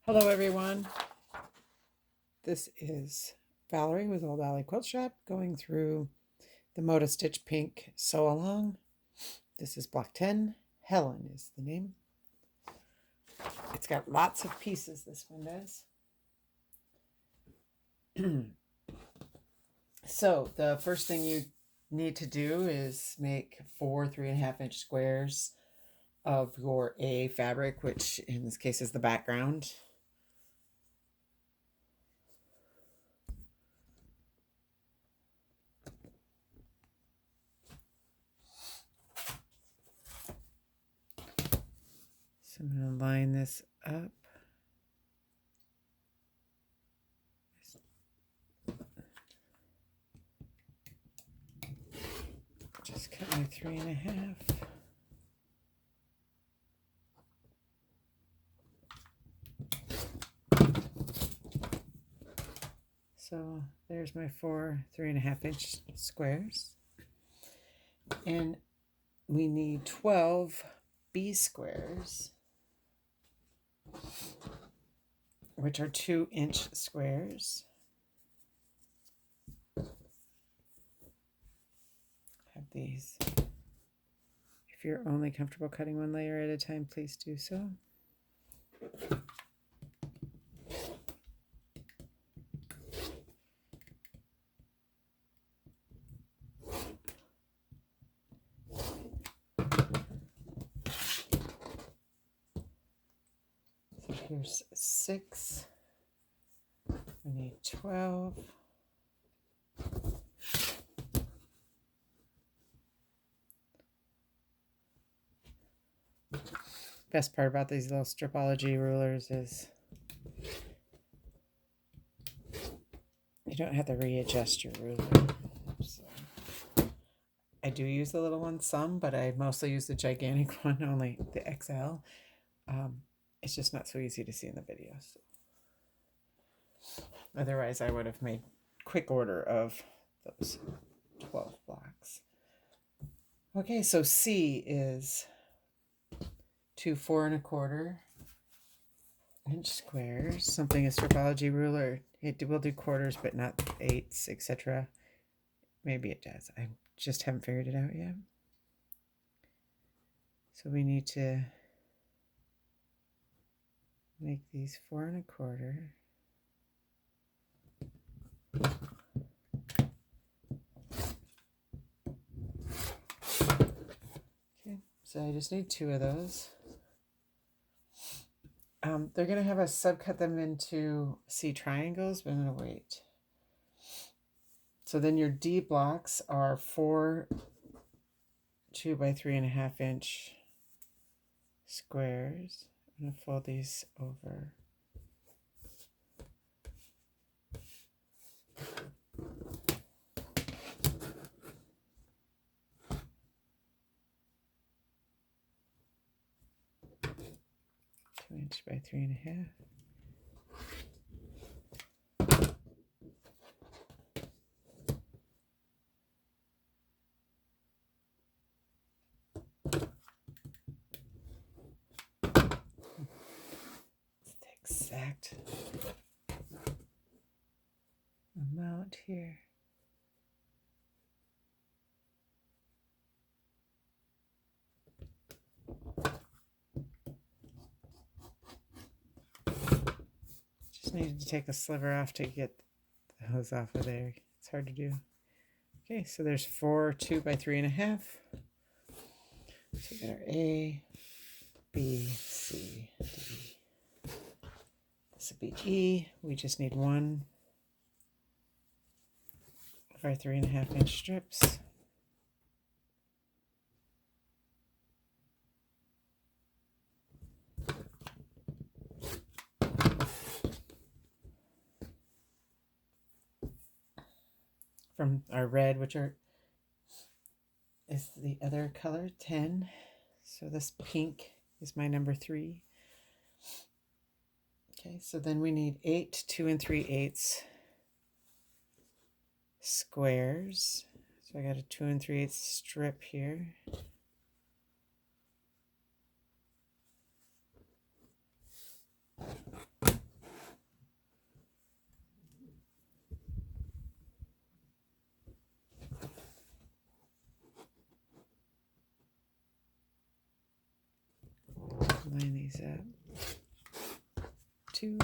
Hello everyone, this is Valerie with Old Valley Quilt Shop going through the Moda Stitch Pink Sew Along. This is block 10, Helen is the name. It's got lots of pieces, this one does. So the first thing you need to do is make 4 3.5-inch squares of your A fabric, which in this case is the background. So I'm going to line this up. Just cut my 3.5. So there's my 4 3.5-inch squares. And we need 12 B squares, which are 2-inch squares. Have these. If you're only comfortable cutting one layer at a time, please do so. So here's 6. We need 12. Best part about these little Stripology rulers is you don't have to readjust your ruler. So I do use the little one some, but I mostly use the gigantic one, only the XL. It's just not so easy to see in the videos. Otherwise, I would have made quick order of those 12 blocks. Okay, so C is 2 4.25-inch squares. Something a Stripology ruler. It will do quarters, but not eighths, etc. Maybe it does. I just haven't figured it out yet. So we need to make these 4.25. Okay, so I just need 2 of those. They're going to have us subcut them into C triangles, but I'm going to wait. So then your D blocks are 4 2 by 3.5-inch squares. I'm going to fold these over. Inch by 3.5. It's the exact amount here. Needed to take a sliver off to get the hose off of there. It's hard to do. Okay, so there's 4 2 by 3.5. So we got our A, B, C, D. This would be E. We just need 1 of our 3.5-inch strips. From our red, which is the other color, 10. So this pink is my number 3. Okay, so then we need 8 2 3/8 squares. So I got a 2 3/8 strip here. line these up. 2.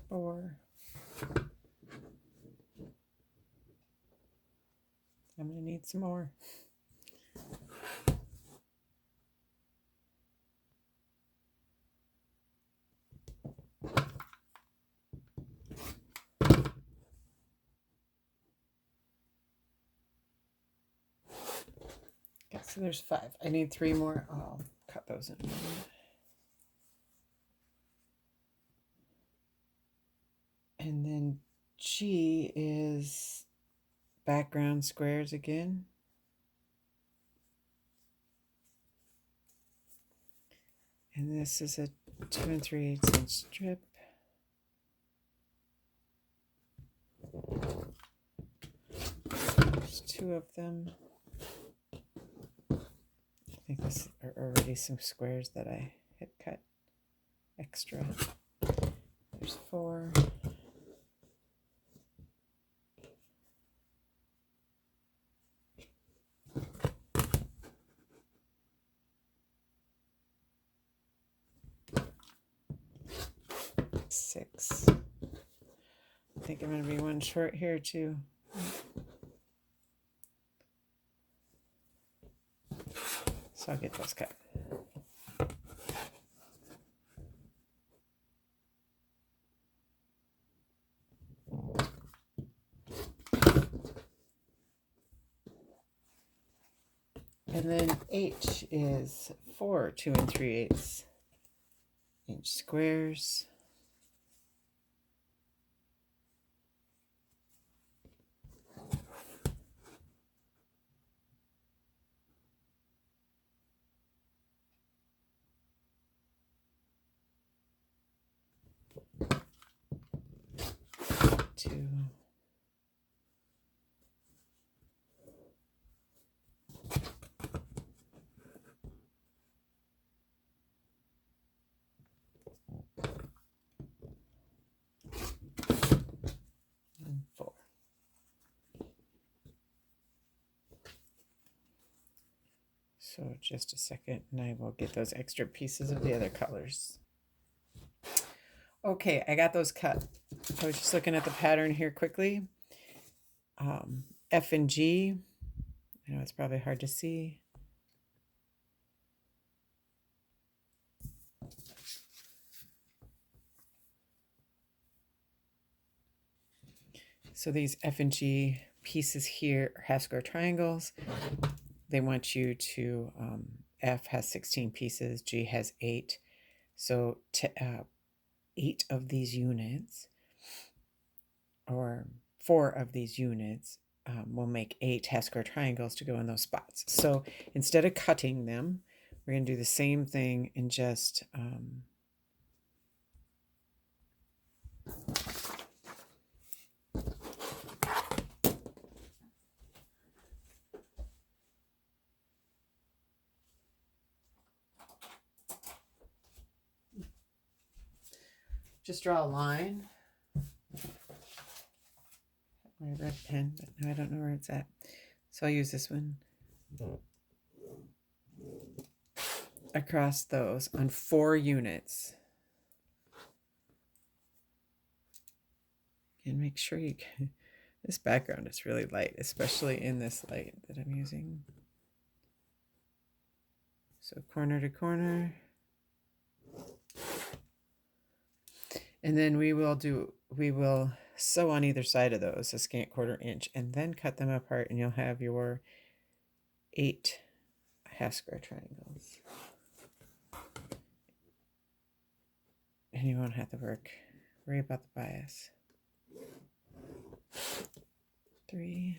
4. I'm going to need some more. Okay, so there's 5. I need 3 more. I'll cut those in. And then G is background squares again. And this is a 2 3/8 inch strip. There's 2 of them. I think this are already some squares that I had cut extra. There's 4. Six. I think I'm going to be one short here too. So I'll get those cut. And then H is 4 2 3/8 inch squares. Two. And 4. So just a second and I will get those extra pieces of the other colors. Okay, I got those cut. I was just looking at the pattern here quickly. F and G. I know it's probably hard to see. So these F and G pieces here are half square triangles. They want you to, F has 16 pieces, G has 8. So 8 of these units, or 4 of these units, will make 8 half square triangles to go in those spots. So instead of cutting them, we're going to do the same thing and just draw a line. My red pen, but now I don't know where it's at. So I'll use this one. Across those on 4 units. And make sure you can, this background is really light, especially in this light that I'm using. So corner to corner. And then we will sew on either side of those a scant 1/4 inch and then cut them apart and you'll have your 8 half square triangles. And you won't have to worry about the bias. 3.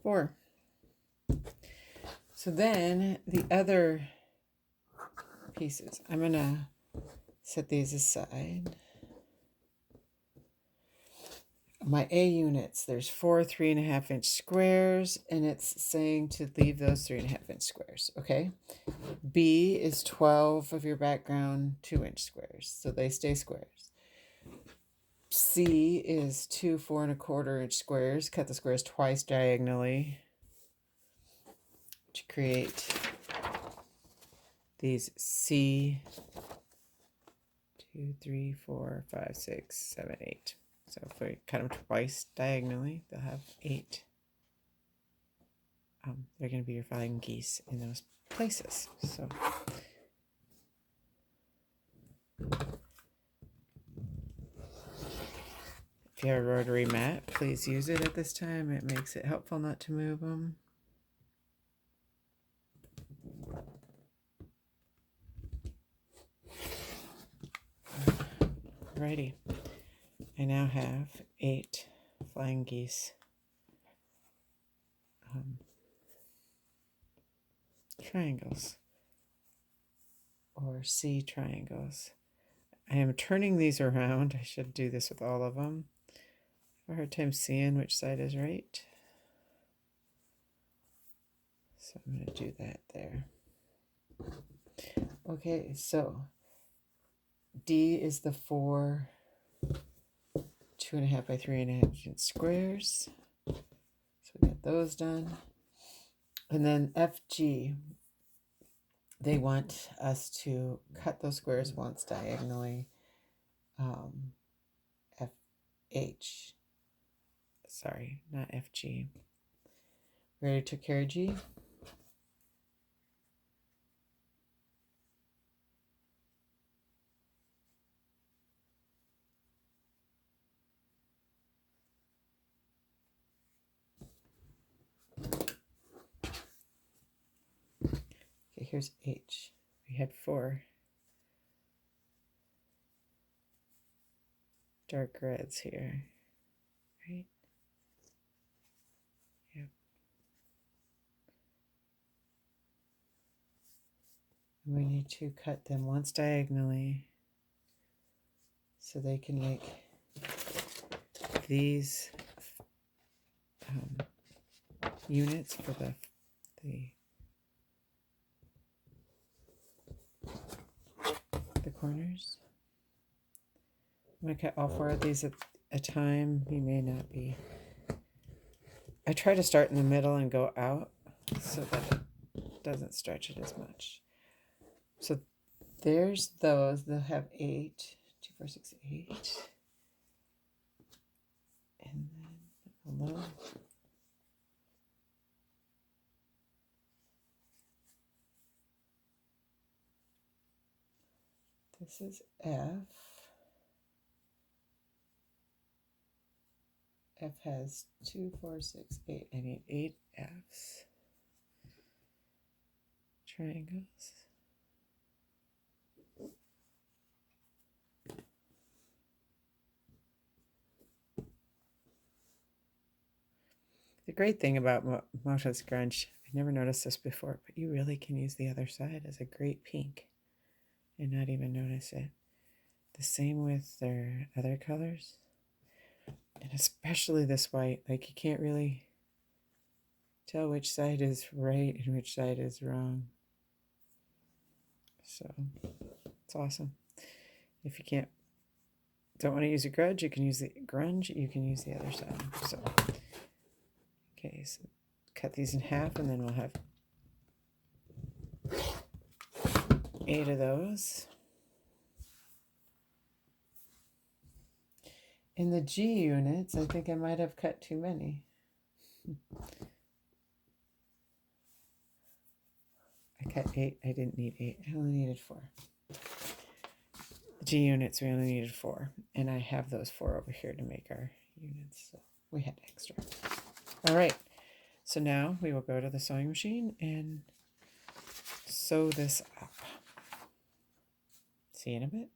4. So then the other pieces, I'm going to set these aside. my A units, there's 4 3.5-inch squares, and it's saying to leave those 3.5-inch squares, okay? B is 12 of your background 2-inch squares, so they stay squares. C is 2 4.25-inch squares. Cut the squares twice diagonally to create these C 2, 3, 4, 5, 6, 7, 8. So if we cut them twice diagonally, they'll have 8. They're going to be your flying geese in those places. So if you have a rotary mat, please use it at this time. It makes it helpful not to move them. Alrighty. I now have 8 flying geese triangles, or C triangles. I am turning these around. I should do this with all of them. I have a hard time seeing which side is right. So I'm going to do that there. Okay, so D is the 4 2.5 by 3.5 inch squares. So we got those done. And then FG, they want us to cut those squares once diagonally. FH, sorry, not FG. We already took care of G. Okay, here's H. We had 4 dark reds here, right? Yep. We need to cut them once diagonally so they can make these units for the corners. I'm going to cut all 4 of these at a time. You may not be. I try to start in the middle and go out so that it doesn't stretch it as much. So there's those. They'll have 8, 2, 4, 6, 8. And then below. This is F. F has 2, 4, 6, 8. I need 8 Fs. Triangles. The great thing about Mota's Grunge, I never noticed this before, but you really can use the other side as a great pink and not even notice it. The same with their other colors. And especially this white, like you can't really tell which side is right and which side is wrong. So it's awesome. If you don't want to use a grunge, you can use the grunge, you can use the other side. So okay, so cut these in half and then we'll have 8 of those. In the G units, I think I might have cut too many. I cut 8. I didn't need 8. I only needed 4. The G units, we only needed 4. And I have those 4 over here to make our units. So we had extra. All right. So now we will go to the sewing machine and sew this up. See you in a bit.